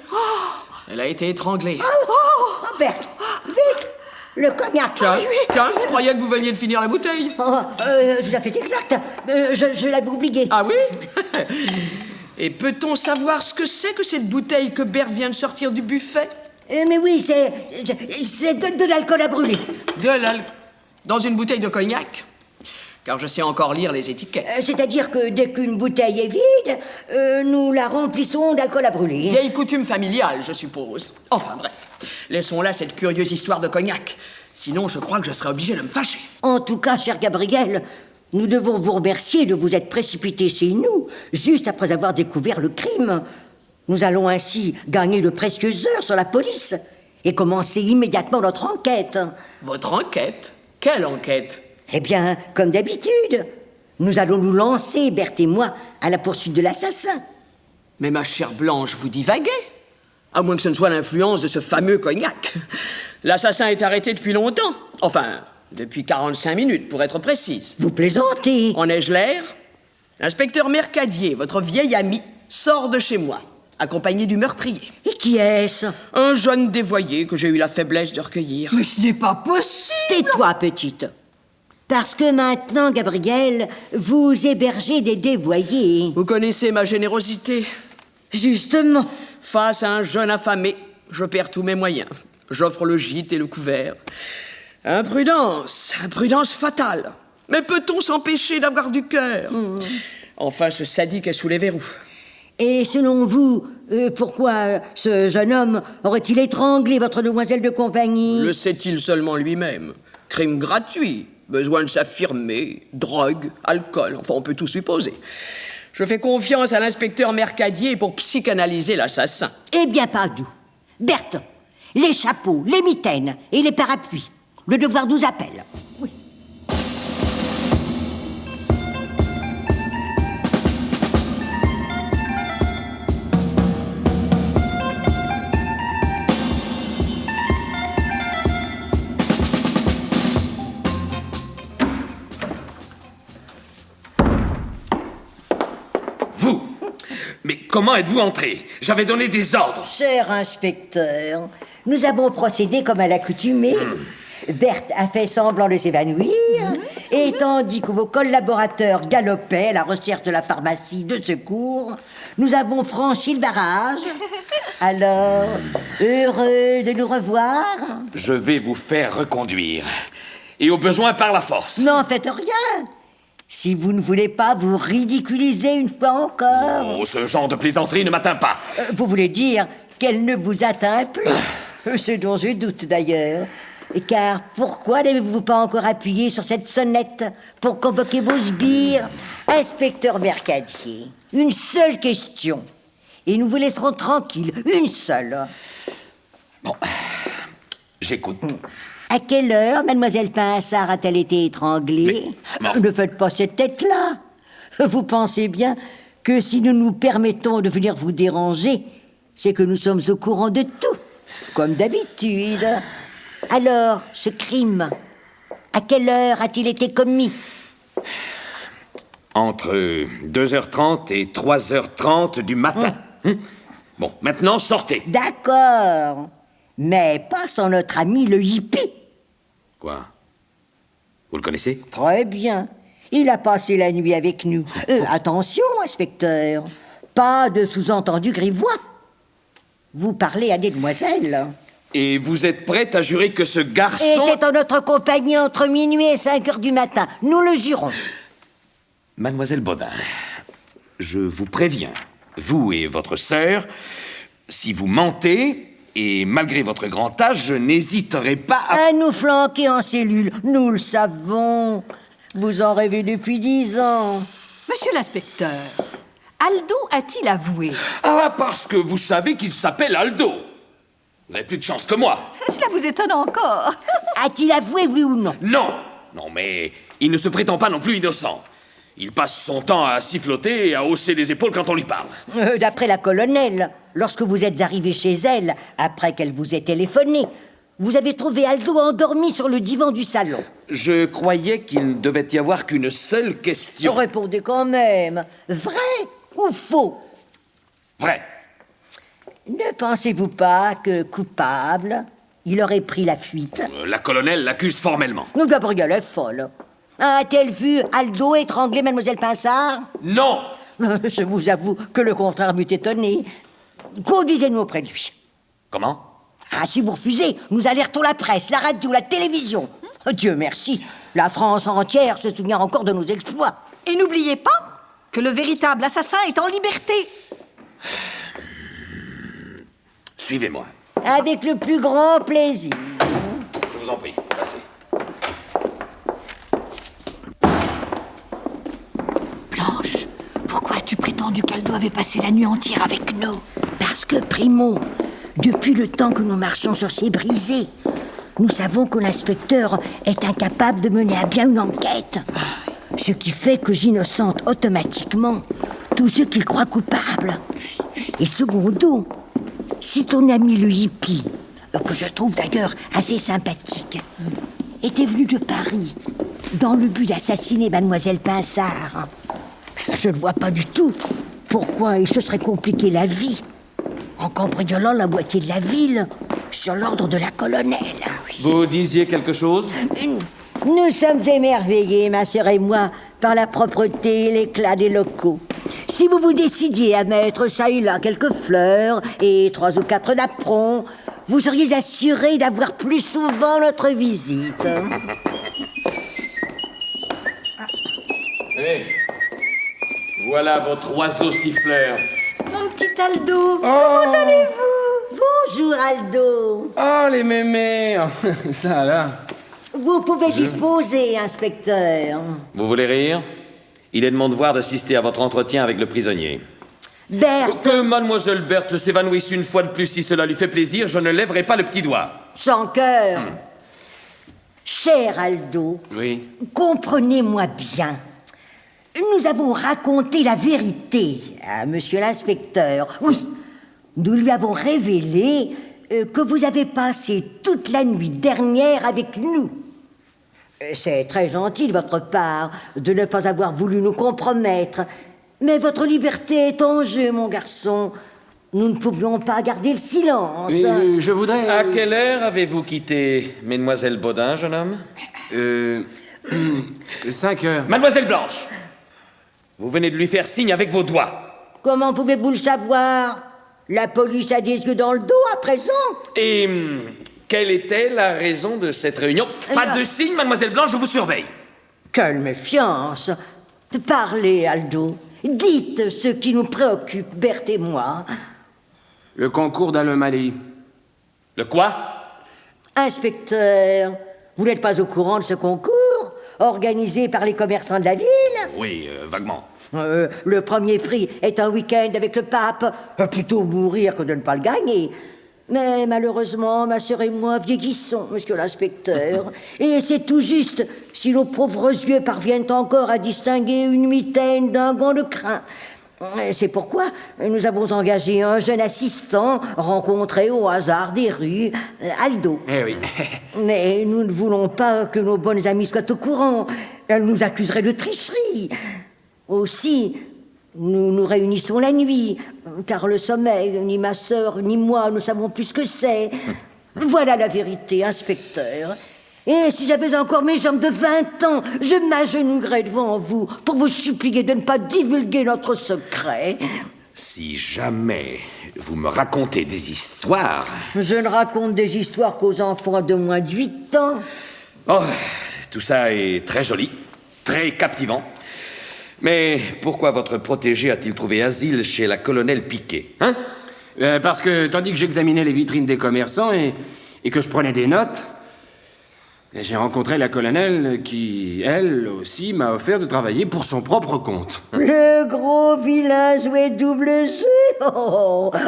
Elle a été étranglée. Oh, Berthe, vite! Le cognac! Tiens, je croyais que vous veniez de finir la bouteille. Tout à fait exact. Je l'avais oublié. Ah oui? Et peut-on savoir ce que c'est que cette bouteille que Berthe vient de sortir du buffet? Mais oui, c'est de l'alcool à brûler. Dans une bouteille de cognac? Car je sais encore lire les étiquettes. C'est-à-dire que dès qu'une bouteille est vide, nous la remplissons d'alcool à brûler. Vieille coutume familiale, je suppose. Enfin bref, laissons là cette curieuse histoire de cognac. Sinon, je crois que je serais obligé de me fâcher. En tout cas, cher Gabriel, nous devons vous remercier de vous être précipité chez nous, juste après avoir découvert le crime. Nous allons ainsi gagner de précieuses heures sur la police et commencer immédiatement notre enquête. Votre enquête? Quelle enquête? Eh bien, comme d'habitude, nous allons nous lancer, Berthe et moi, à la poursuite de l'assassin. Mais ma chère Blanche, vous divaguez. À moins que ce ne soit l'influence de ce fameux cognac. L'assassin est arrêté depuis longtemps. Enfin, depuis 45 minutes, pour être précise. Vous plaisantez. En ai-je l'air? L'inspecteur Mercadier, votre vieil ami, sort de chez moi, accompagné du meurtrier. Et qui est-ce? Un jeune dévoyé que j'ai eu la faiblesse de recueillir. Mais ce n'est pas possible! Tais-toi, petite. Parce que maintenant, Gabriel, vous hébergez des dévoyés. Vous connaissez ma générosité. Justement. Face à un jeune affamé, je perds tous mes moyens. J'offre le gîte et le couvert. Imprudence fatale. Mais peut-on s'empêcher d'avoir du cœur? Enfin, ce sadique est sous les verrous. Et selon vous, pourquoi ce jeune homme aurait-il étranglé votre demoiselle de compagnie? Le sait-il seulement lui-même? Crime gratuit, besoin de s'affirmer, drogue, alcool, enfin on peut tout supposer. Je fais confiance à l'inspecteur Mercadier pour psychanalyser l'assassin. Eh bien, pas du. Berthe, les chapeaux, les mitaines et les parapluies. Le devoir nous appelle. Oui. Vous! Mais comment êtes-vous entré? J'avais donné des ordres. Cher inspecteur, nous avons procédé comme à l'accoutumée. Berthe a fait semblant de s'évanouir, et tandis que vos collaborateurs galopaient à la recherche de la pharmacie de secours, nous avons franchi le barrage. Alors, heureux de nous revoir? Je vais vous faire reconduire. Et au besoin par la force. N'en faites rien. Si vous ne voulez pas vous ridiculiser une fois encore. Oh, ce genre de plaisanterie ne m'atteint pas. Vous voulez dire qu'elle ne vous atteint plus? Ce dont je doute d'ailleurs. Car pourquoi n'avez-vous pas encore appuyé sur cette sonnette pour convoquer vos sbires? Inspecteur Mercadier, une seule question. Et nous vous laisserons tranquilles, une seule. Bon, j'écoute. À quelle heure mademoiselle Pinsard a-t-elle été étranglée? Ne faites pas cette tête-là. Vous pensez bien que si nous nous permettons de venir vous déranger, c'est que nous sommes au courant de tout, comme d'habitude. Alors, ce crime, à quelle heure a-t-il été commis? Entre 2h30 et 3h30 du matin. Bon, maintenant, sortez. D'accord. Mais pas sans notre ami le hippie. Quoi? Vous le connaissez? Très bien. Il a passé la nuit avec nous. Attention, inspecteur. Pas de sous-entendu grivois. Vous parlez à des demoiselles. Et vous êtes prête à jurer que ce garçon... Était en notre compagnie entre minuit et 5 heures du matin. Nous le jurons. Mademoiselle Baudin, je vous préviens, vous et votre sœur, si vous mentez, et malgré votre grand âge, je n'hésiterai pas à... À nous flanquer en cellule. Nous le savons. Vous en rêvez depuis 10 ans. Monsieur l'inspecteur, Aldo a-t-il avoué? Ah, parce que vous savez qu'il s'appelle Aldo. Vous avez plus de chance que moi. Cela vous étonne encore? A-t-il avoué, oui ou non? Non, non, mais il ne se prétend pas non plus innocent. Il passe son temps à siffloter et à hausser les épaules quand on lui parle. D'après la colonelle, lorsque vous êtes arrivé chez elle, après qu'elle vous ait téléphoné, vous avez trouvé Aldo endormi sur le divan du salon. Je croyais qu'il ne devait y avoir qu'une seule question. Répondez quand même. Vrai ou faux? Vrai. Ne pensez-vous pas que, coupable, il aurait pris la fuite? La colonelle l'accuse formellement. Gabrielle est folle. A-t-elle vu Aldo étrangler mademoiselle Pinsard? Non. Je vous avoue que le contraire m'eût étonné. Conduisez-nous auprès de lui. Comment? Ah, si vous refusez, nous alertons la presse, la radio, la télévision. Dieu merci, la France entière se souvient encore de nos exploits. Et n'oubliez pas que le véritable assassin est en liberté. Suivez-moi. Avec le plus grand plaisir. Je vous en prie, passez. Blanche, pourquoi as-tu prétendu qu'Aldo avait passé la nuit entière avec nous? Parce que, Primo, depuis le temps que nous marchons sur ces brisées, nous savons que l'inspecteur est incapable de mener à bien une enquête. Ce qui fait que j'innocente automatiquement tous ceux qu'il croit coupables. Et secondo, si ton ami le hippie, que je trouve d'ailleurs assez sympathique, était venu de Paris dans le but d'assassiner mademoiselle Pinsard, je ne vois pas du tout pourquoi il se serait compliqué la vie en cambriolant la moitié de la ville sur l'ordre de la colonelle. Vous disiez quelque chose? Nous sommes émerveillés, ma sœur et moi, par la propreté et l'éclat des locaux. Si vous vous décidiez à mettre ça et là quelques fleurs et 3 ou 4 napperons, vous seriez assurés d'avoir plus souvent notre visite. Allez, voilà votre oiseau siffleur. Mon petit Aldo, comment allez-vous? Bonjour, Aldo. Oh, les mémés. Ça, là. Vous pouvez disposer, inspecteur. Vous voulez rire? Il est de mon devoir d'assister à votre entretien avec le prisonnier. Berthe, Que mademoiselle Berthe s'évanouisse une fois de plus si cela lui fait plaisir, je ne lèverai pas le petit doigt. sans cœur. Cher Aldo, Oui. comprenez-moi bien. Nous avons raconté la vérité à monsieur l'inspecteur. Oui, nous lui avons révélé que vous avez passé toute la nuit dernière avec nous. C'est très gentil de votre part de ne pas avoir voulu nous compromettre. Mais votre liberté est en jeu, mon garçon. nous ne pouvions pas garder le silence. Je voudrais... À quelle heure avez-vous quitté Mademoiselle Baudin, jeune homme? 5 heures. Mademoiselle Blanche, vous venez de lui faire signe avec vos doigts. Comment pouvez-vous le savoir? La police a des yeux dans le dos à présent. Et quelle était la raison de cette réunion? Pas de signe, Mademoiselle Blanche, je vous surveille. Quelle méfiance! Parlez, Aldo. Dites ce qui nous préoccupe, Berthe et moi. Le concours d'Anomalie. Le quoi? Inspecteur, vous n'êtes pas au courant de ce concours organisé par les commerçants de la ville? Oui, vaguement. Le premier prix est un week-end avec le pape. Plutôt mourir que de ne pas le gagner. Mais malheureusement, ma sœur et moi vieillissons, monsieur l'inspecteur. Et c'est tout juste si nos pauvres yeux parviennent encore à distinguer une mitaine d'un gant de crin. C'est pourquoi nous avons engagé un jeune assistant rencontré au hasard des rues, Aldo. Eh oui. Mais nous ne voulons pas que nos bonnes amies soient au courant. Elles nous accuseraient de tricherie. Aussi, nous nous réunissons la nuit, car le sommeil, ni ma sœur, ni moi, ne savons plus ce que c'est. Voilà la vérité, inspecteur. Et si j'avais encore mes jambes de 20 ans, je m'agenouillerais devant vous pour vous supplier de ne pas divulguer notre secret. Si jamais vous me racontez des histoires... Je ne raconte des histoires qu'aux enfants de moins de 8 ans. Oh, tout ça est très joli, très captivant. Mais pourquoi votre protégé a-t-il trouvé asile chez la colonelle Piquet, hein? Parce que, tandis que j'examinais les vitrines des commerçants et que je prenais des notes, j'ai rencontré la colonelle qui, elle aussi, m'a offert de travailler pour son propre compte. Le gros vilain jouet double jeu.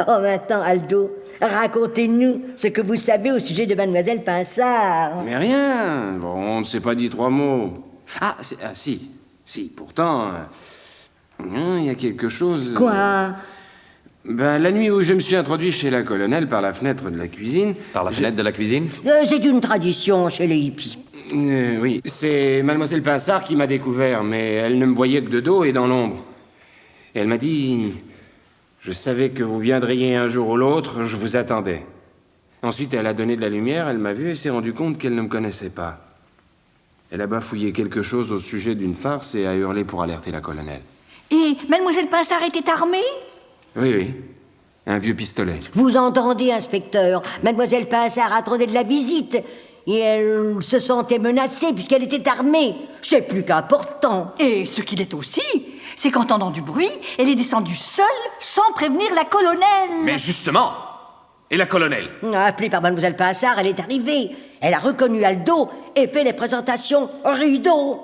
Maintenant, Aldo, racontez-nous ce que vous savez au sujet de Mademoiselle Pinsard. Mais rien. Bon, on ne s'est pas dit 3 mots. Si, pourtant, il y a quelque chose... Quoi? La nuit où je me suis introduit chez la colonelle par la fenêtre de la cuisine... Par la fenêtre de la cuisine? C'est une tradition chez les hippies. Oui, c'est Mademoiselle Pinsard qui m'a découvert, mais elle ne me voyait que de dos et dans l'ombre. Et elle m'a dit... Je savais que vous viendriez un jour ou l'autre, je vous attendais. Ensuite, elle a donné de la lumière, elle m'a vu et s'est rendue compte qu'elle ne me connaissait pas. Elle a bafouillé quelque chose au sujet d'une farce et a hurlé pour alerter la colonelle. Et Mademoiselle Pinsard était armée? Oui. Un vieux pistolet. Vous entendez, inspecteur? Mademoiselle Pinsard attendait de la visite et elle se sentait menacée puisqu'elle était armée. C'est plus qu'important. Et ce qu'il est aussi, c'est qu'entendant du bruit, elle est descendue seule, sans prévenir la colonelle. Mais justement! Et la colonelle? Appelée par Mademoiselle Pinsard, elle est arrivée. Elle a reconnu Aldo et fait les présentations rideau.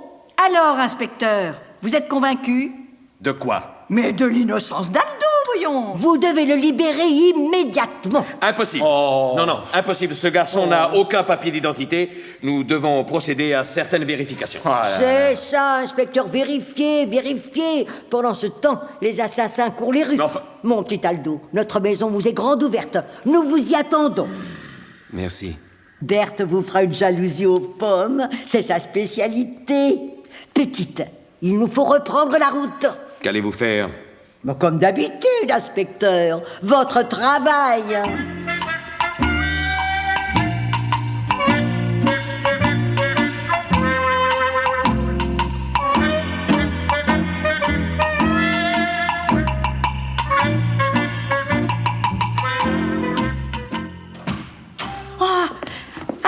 Alors, inspecteur, vous êtes convaincu? De quoi? Mais de l'innocence d'Aldo, voyons. Vous devez le libérer immédiatement. Impossible. Non, impossible. Ce garçon n'a aucun papier d'identité. Nous devons procéder à certaines vérifications. C'est ça, inspecteur. Vérifiez. Pendant ce temps, les assassins courent les rues. Mais enfin... Mon petit Aldo, notre maison vous est grande ouverte. Nous vous y attendons. Merci. Berthe vous fera une jalousie aux pommes. C'est sa spécialité. Petite, il nous faut reprendre la route. Qu'allez-vous faire? Comme d'habitude, inspecteur. Votre travail.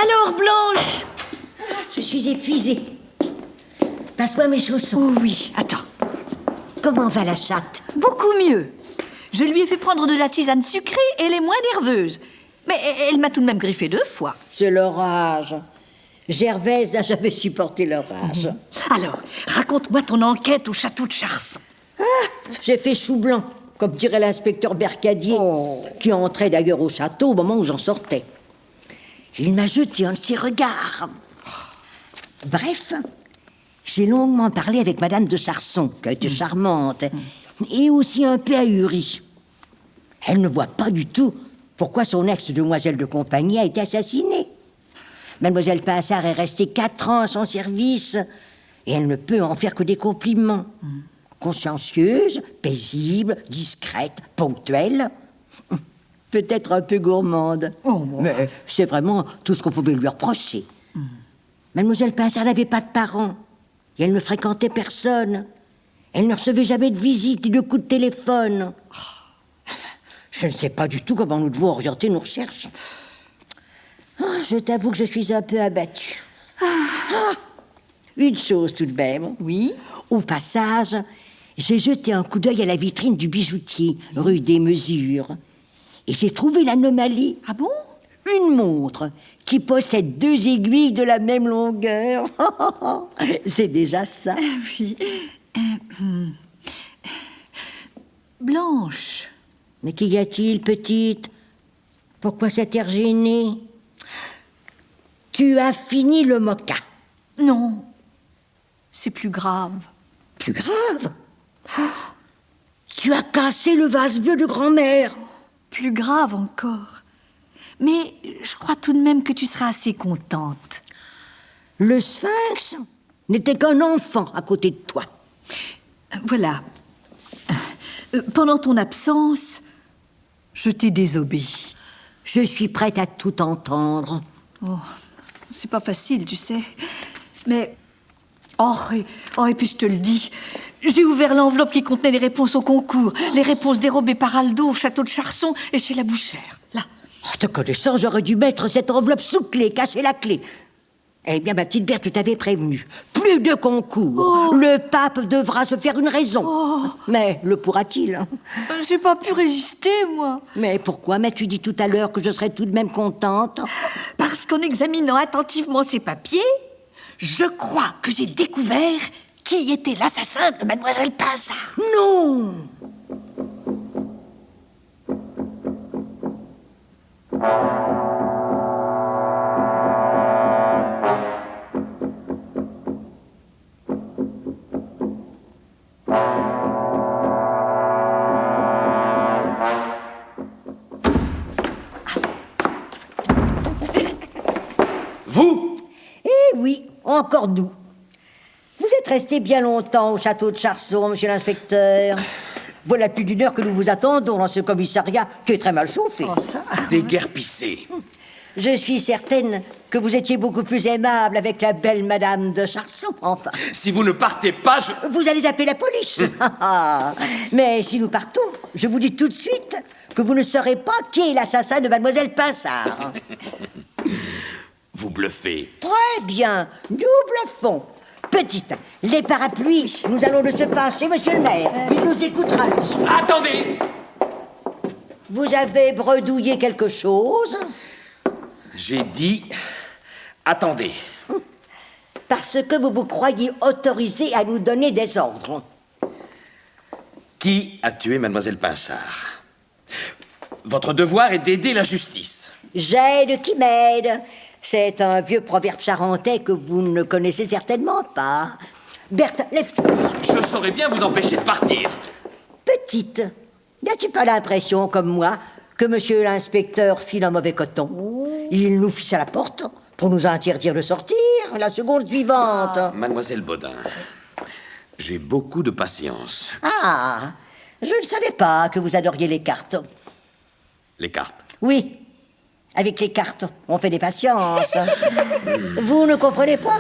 Alors, Blanche? Je suis épuisée. Passe-moi mes chaussons. Oh oui, attends. Comment va la chatte? Beaucoup mieux. Je lui ai fait prendre de la tisane sucrée et elle est moins nerveuse. Mais elle m'a tout de même griffé 2 fois. C'est l'orage. Gervaise n'a jamais supporté l'orage. Alors, raconte-moi ton enquête au château de Charson. J'ai fait chou blanc, comme dirait l'inspecteur Bercadier, qui entrait d'ailleurs au château au moment où j'en sortais. Il m'a jeté un de ses regards. Bref, j'ai longuement parlé avec Madame de Charson, qui a été charmante, et aussi un peu ahurie. Elle ne voit pas du tout pourquoi son ex-demoiselle de compagnie a été assassinée. Mademoiselle Pinsard est restée 4 ans à son service, et elle ne peut en faire que des compliments. Consciencieuse, paisible, discrète, ponctuelle. Peut-être un peu gourmande. Oh, bon. Mais c'est vraiment tout ce qu'on pouvait lui reprocher. Mademoiselle Pinsard n'avait pas de parents. Et elle ne fréquentait personne. Elle ne recevait jamais de visite ni de coups de téléphone. Enfin, je ne sais pas du tout comment nous devons orienter nos recherches. Je t'avoue que je suis un peu abattue. Une chose tout de même. Oui? Au passage, j'ai jeté un coup d'œil à la vitrine du bijoutier, rue des Mesures. Et j'ai trouvé l'anomalie. Ah bon? Une montre qui possède 2 aiguilles de la même longueur. C'est déjà ça. Oui. Blanche. Mais qu'y a-t-il, petite? Pourquoi cet air gêné? Tu as fini le moka. Non. C'est plus grave. Plus grave? Tu as cassé le vase bleu de grand-mère. Plus grave encore. Mais je crois tout de même que tu seras assez contente. Le sphinx n'était qu'un enfant à côté de toi. Voilà. Pendant ton absence, je t'ai désobéi. Je suis prête à tout entendre. Oh, c'est pas facile, tu sais. Mais... et puis je te le dis, j'ai ouvert l'enveloppe qui contenait les réponses au concours. Les réponses dérobées par Aldo au château de Charson et chez la bouchère. Là. Te connaissant, j'aurais dû mettre cette enveloppe sous clé, cacher la clé. Eh bien, ma petite Berthe, je t'avais prévenu. Plus de concours. Le pape devra se faire une raison. Mais le pourra-t-il? J'ai pas pu résister, moi. Mais pourquoi m'as-tu dit tout à l'heure que je serais tout de même contente? Parce qu'en examinant attentivement ces papiers, je crois que j'ai découvert qui était l'assassin de Mademoiselle Pinsard. Non! Vous? Eh oui, encore nous. Vous êtes resté bien longtemps au château de Charson, monsieur l'inspecteur. Voilà plus d'1 heure que nous vous attendons dans ce commissariat qui est très mal chauffé. Déguerpissé. Je suis certaine que vous étiez beaucoup plus aimable avec la belle madame de Charson, enfin. Si vous ne partez pas, je... Vous allez appeler la police. Mais si nous partons, je vous dis tout de suite que vous ne saurez pas qui est l'assassin de mademoiselle Pinsard. Vous bluffez. Très bien, nous bluffons. Petite, les parapluies, nous allons de ce pas chez monsieur le maire. Il nous écoutera, lui. Attendez! Vous avez bredouillé quelque chose? J'ai dit... Attendez. Parce que vous vous croyez autorisé à nous donner des ordres. Qui a tué Mademoiselle Pinsard? Votre devoir est d'aider la justice. J'aide qui m'aide. C'est un vieux proverbe charentais que vous ne connaissez certainement pas. Berthe, lève-toi. Je saurais bien vous empêcher de partir. Petite, n'as-tu pas l'impression, comme moi, que monsieur l'inspecteur file un mauvais coton? Il nous fiche à la porte pour nous interdire de sortir la seconde suivante. Mademoiselle Baudin, j'ai beaucoup de patience. Ah, je ne savais pas que vous adoriez les cartes. Les cartes. Oui, avec les cartes, on fait des patiences. Vous ne comprenez pas?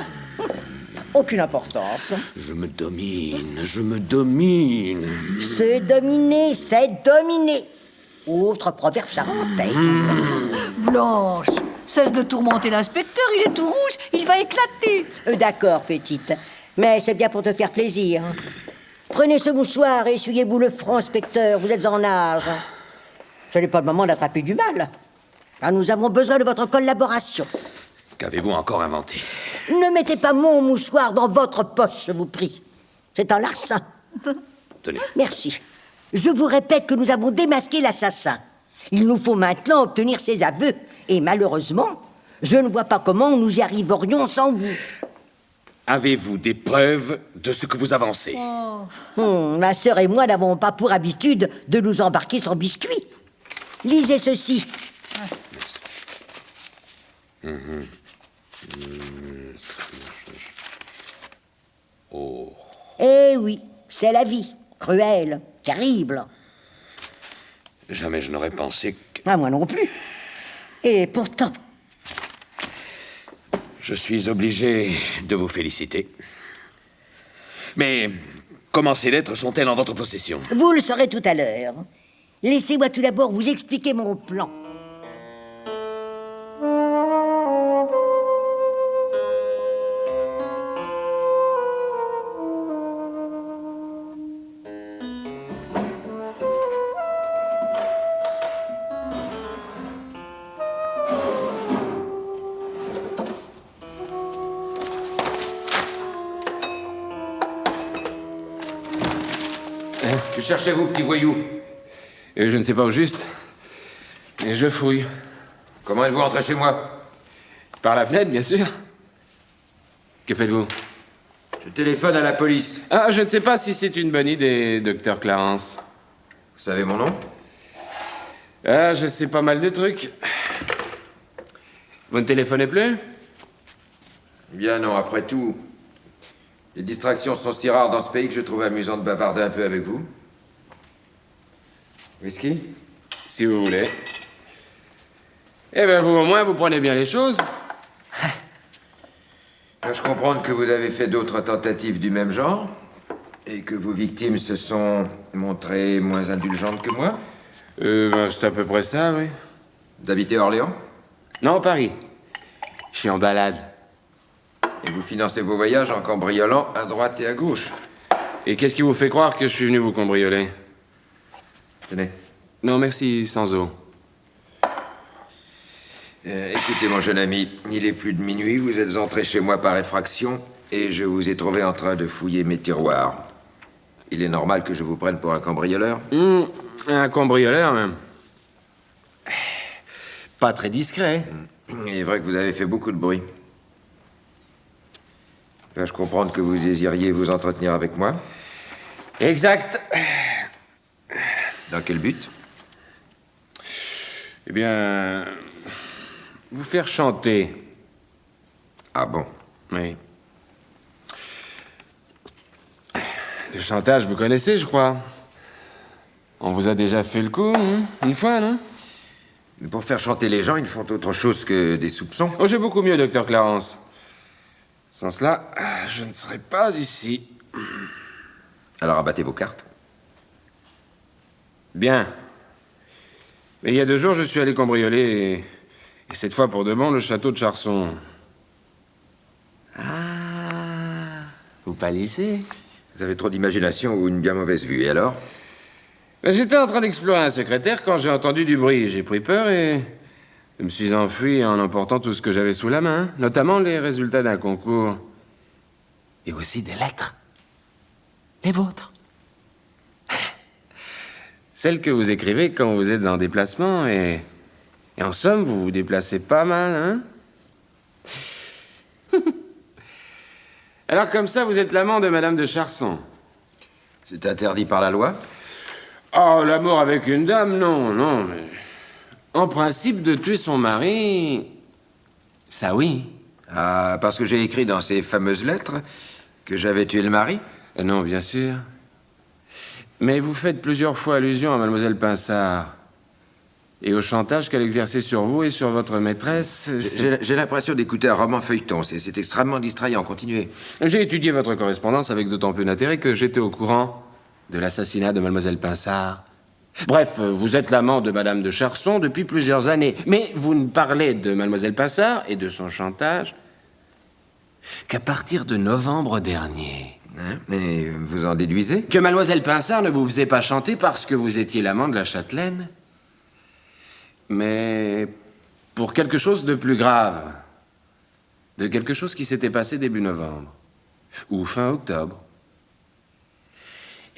Aucune importance. Je me domine, je me domine. Se dominer, c'est dominer. Autre proverbe charentais. Blanche, cesse de tourmenter l'inspecteur, il est tout rouge, il va éclater. D'accord, petite, mais c'est bien pour te faire plaisir. Prenez ce mouchoir et essuyez-vous le front, inspecteur, vous êtes en âge. Ce n'est pas le moment d'attraper du mal. Là, nous avons besoin de votre collaboration. Qu'avez-vous encore inventé? Ne mettez pas mon mouchoir dans votre poche, je vous prie. C'est un larcin. Tenez. Merci. Je vous répète que nous avons démasqué l'assassin. Il nous faut maintenant obtenir ses aveux. Et malheureusement, je ne vois pas comment nous y arriverions sans vous. Avez-vous des preuves de ce que vous avancez? Ma sœur et moi n'avons pas pour habitude de nous embarquer sans biscuits. Lisez ceci. Oh. Eh oui, c'est la vie. Cruelle, terrible. Jamais je n'aurais pensé que... Ah, moi non plus. Et pourtant, Je suis obligé de vous féliciter. Mais comment ces lettres sont-elles en votre possession? vous le saurez tout à l'heure. Laissez-moi tout d'abord vous expliquer mon plan. Que cherchez-vous, petit voyou? Je ne sais pas au juste. Et je fouille. Comment êtes-vous entré chez moi? Par la fenêtre, bien sûr. Que faites-vous? Je téléphone à la police. Ah, je ne sais pas si c'est une bonne idée, docteur Clarence. Vous savez mon nom? Ah, je sais pas mal de trucs. Vous ne téléphonez plus? Bien non, après tout. Les distractions sont si rares dans ce pays que je trouve amusant de bavarder un peu avec vous. Whisky? Si vous voulez. Eh ben, vous, au moins, vous prenez bien les choses. Je comprends que vous avez fait d'autres tentatives du même genre et que vos victimes se sont montrées moins indulgentes que moi. Ben, c'est à peu près ça, oui. Vous habitez Orléans? Non, Paris. Je suis en balade. Et vous financez vos voyages en cambriolant à droite et à gauche. Et qu'est-ce qui vous fait croire que je suis venu vous cambrioler? Tenez. Non, merci, sans eau. Écoutez, mon jeune ami, il est plus de minuit, vous êtes entré chez moi par effraction et je vous ai trouvé en train de fouiller mes tiroirs. Il est normal que je vous prenne pour un cambrioleur? Un cambrioleur, même. Pas très discret. Il est vrai que vous avez fait beaucoup de bruit. Dois-je comprendre que vous désiriez vous entretenir avec moi? Exact. Dans quel but? Eh bien... vous faire chanter. Ah bon? Oui. Le chantage, vous connaissez, je crois. On vous a déjà fait le coup, hein? Une fois, non? Mais pour faire chanter les gens, ils font autre chose que des soupçons. Oh, j'ai beaucoup mieux, docteur Clarence. Sans cela, je ne serais pas ici. Alors abattez vos cartes. Bien. Mais il y a 2 jours, je suis allé cambrioler, et cette fois pour de bon, le château de Charson. Ah, vous pâlissez? Vous avez trop d'imagination ou une bien mauvaise vue, et alors? J'étais en train d'explorer un secrétaire quand j'ai entendu du bruit. J'ai pris peur et je me suis enfui en emportant tout ce que j'avais sous la main, notamment les résultats d'un concours. Et aussi des lettres. Les vôtres. Celles que vous écrivez quand vous êtes en déplacement et en somme, vous vous déplacez pas mal, hein? Alors comme ça, vous êtes l'amant de Madame de Charson. C'est interdit par la loi? Oh, l'amour avec une dame, non, non, mais... En principe, de tuer son mari... Ça, oui. Ah, parce que j'ai écrit dans ces fameuses lettres que j'avais tué le mari? Non, bien sûr. Mais vous faites plusieurs fois allusion à Mademoiselle Pinsard. Et au chantage qu'elle exerçait sur vous et sur votre maîtresse... J'ai l'impression d'écouter un roman feuilleton. C'est extrêmement distrayant. Continuez. J'ai étudié votre correspondance avec d'autant plus d'intérêt que j'étais au courant de l'assassinat de Mademoiselle Pinsard. Bref, vous êtes l'amant de Madame de Charson depuis plusieurs années. Mais vous ne parlez de Mademoiselle Pinsard et de son chantage qu'à partir de novembre dernier. Hein? Mais vous en déduisez? Que Mademoiselle Pinsard ne vous faisait pas chanter parce que vous étiez l'amant de la châtelaine, mais pour quelque chose de plus grave. De quelque chose qui s'était passé début novembre. Ou fin octobre.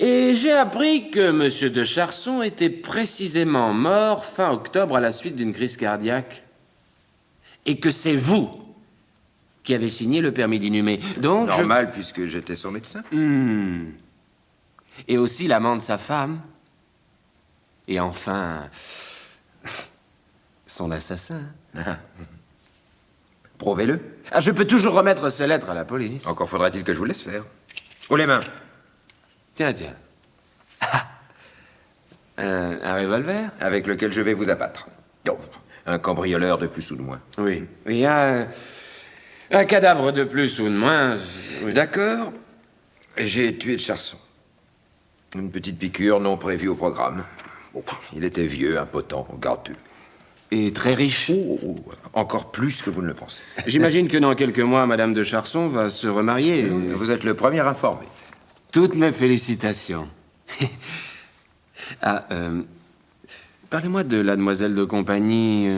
Et j'ai appris que M. de Charson était précisément mort fin octobre à la suite d'une crise cardiaque. Et que c'est vous qui avez signé le permis d'inhumer. Donc Normal, puisque j'étais son médecin. Et aussi l'amant de sa femme. Et enfin... son assassin. Prouvez-le. Ah, je peux toujours remettre ces lettres à la police. Encore faudra-t-il que je vous laisse faire. Oh, les mains! Tiens, tiens. Un revolver? Avec lequel je vais vous abattre. Oh, un cambrioleur de plus ou de moins. Oui. Il y a un cadavre de plus ou de moins. Oui. D'accord. J'ai tué de Charson. Une petite piqûre non prévue au programme. Bon, il était vieux, impotent, gâteux. Et très riche. Encore plus que vous ne le pensez. J'imagine que dans quelques mois, Madame de Charson va se remarier. Vous êtes le premier informé. Toutes mes félicitations. Parlez-moi de la demoiselle de compagnie.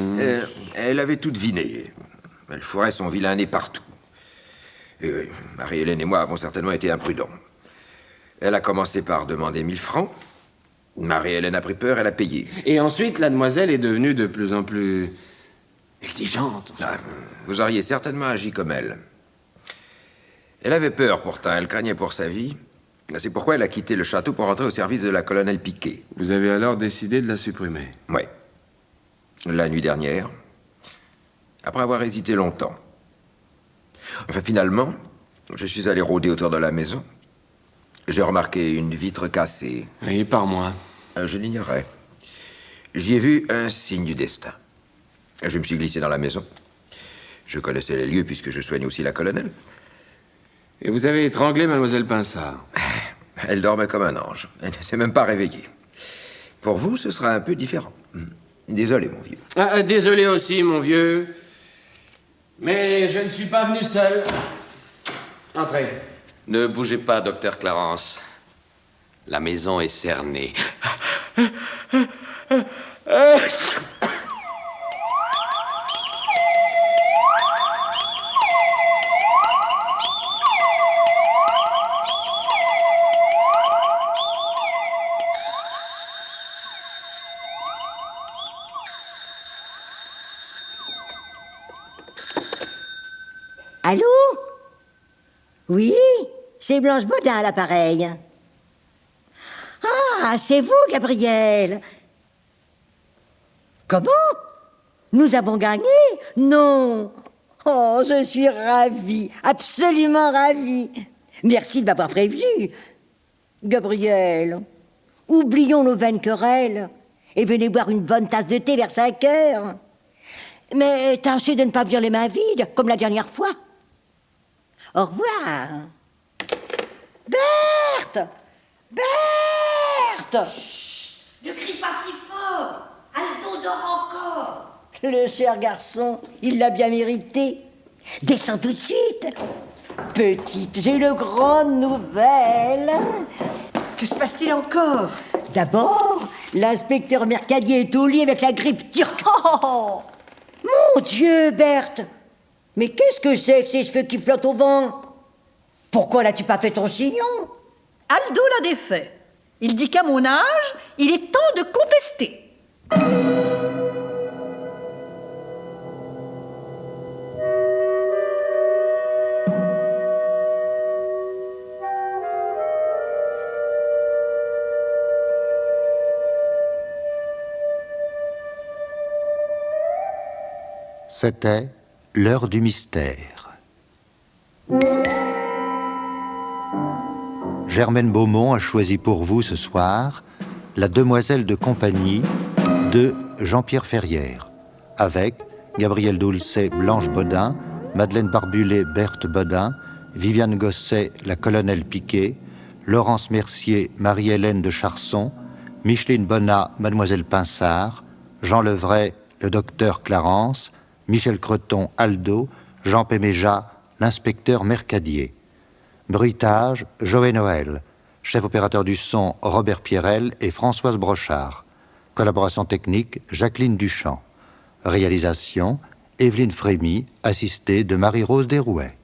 Elle avait tout deviné. Elle fourrait son vilain nez partout. Marie-Hélène et moi avons certainement été imprudents. Elle a commencé par demander 1000 francs. Marie-Hélène a pris peur, elle a payé. Et ensuite, la demoiselle est devenue de plus en plus exigeante. Vous auriez certainement agi comme elle. Elle avait peur pourtant, elle craignait pour sa vie. C'est pourquoi elle a quitté le château pour entrer au service de la colonelle Piquet. Vous avez alors décidé de la supprimer? Oui. La nuit dernière, après avoir hésité longtemps. Enfin, finalement, je suis allé rôder autour de la maison. J'ai remarqué une vitre cassée. Oui, par moi. Je l'ignorais. J'y ai vu un signe du destin. Je me suis glissé dans la maison. Je connaissais les lieux puisque je soigne aussi la colonelle. Et vous avez étranglé Mademoiselle Pinsard? Elle dormait comme un ange. Elle ne s'est même pas réveillée. Pour vous, ce sera un peu différent. Désolé, mon vieux. Désolé aussi, mon vieux. Mais je ne suis pas venu seul. Entrez. Ne bougez pas, docteur Clarence. La maison est cernée. Allô? Oui, c'est Blanche Baudin à l'appareil. Ah, c'est vous, Gabriel. Comment? Nous avons gagné? Non. Oh, je suis ravie, absolument ravie. Merci de m'avoir prévenu. Gabriel, oublions nos vaines querelles et venez boire une bonne tasse de thé vers 5 heures. Mais tâchez de ne pas venir les mains vides, comme la dernière fois. Au revoir. Berthe! Berthe! Chut! Ne crie pas si fort! Aldo dort encore! Le cher garçon, il l'a bien mérité. Descends tout de suite. Petite, j'ai une grande nouvelle. Que se passe-t-il encore? D'abord, l'inspecteur Mercadier est au lit avec la grippe turque. Oh! Mon Dieu, Berthe! Mais qu'est-ce que c'est que ces cheveux qui flottent au vent? Pourquoi n'as-tu pas fait ton chignon? Aldo l'a défait. Il dit qu'à mon âge, il est temps de contester. C'était l'heure du mystère. Germaine Beaumont a choisi pour vous ce soir La demoiselle de compagnie de Jean-Pierre Ferrière, avec Gabriel Doulcet, Blanche Baudin, Madeleine Barbulé, Berthe Baudin, Viviane Gosset, la colonelle Piquet, Laurence Mercier, Marie-Hélène de Charson, Micheline Bonnat, Mademoiselle Pinsard, Jean Levray, le docteur Clarence, Michel Creton, Aldo, Jean Péméja, l'inspecteur Mercadier. Bruitage, Joël Noël. Chef opérateur du son, Robert Pierrel et Françoise Brochard. Collaboration technique, Jacqueline Duchamp. Réalisation, Evelyne Frémy, assistée de Marie-Rose Desrouets.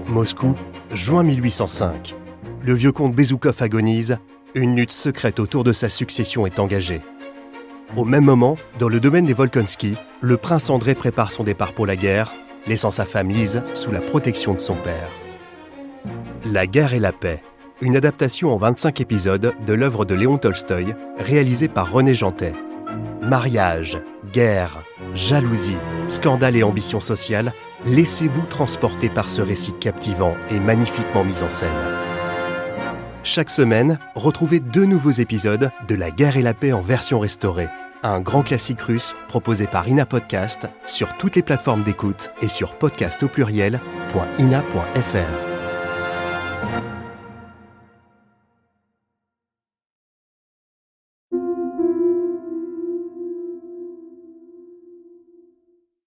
Moscou, juin 1805. Le vieux comte Bezoukov agonise. Une lutte secrète autour de sa succession est engagée. Au même moment, dans le domaine des Volkonski, le prince André prépare son départ pour la guerre, laissant sa femme Lise sous la protection de son père. La guerre et la paix, une adaptation en 25 épisodes de l'œuvre de Léon Tolstoï, réalisée par René Jantet. Mariage, Guerre, jalousie, scandale et ambition sociale, laissez-vous transporter par ce récit captivant et magnifiquement mis en scène. Chaque semaine, retrouvez 2 nouveaux épisodes de La Guerre et la paix en version restaurée, un grand classique russe proposé par Ina Podcast sur toutes les plateformes d'écoute et sur podcast.ina.fr.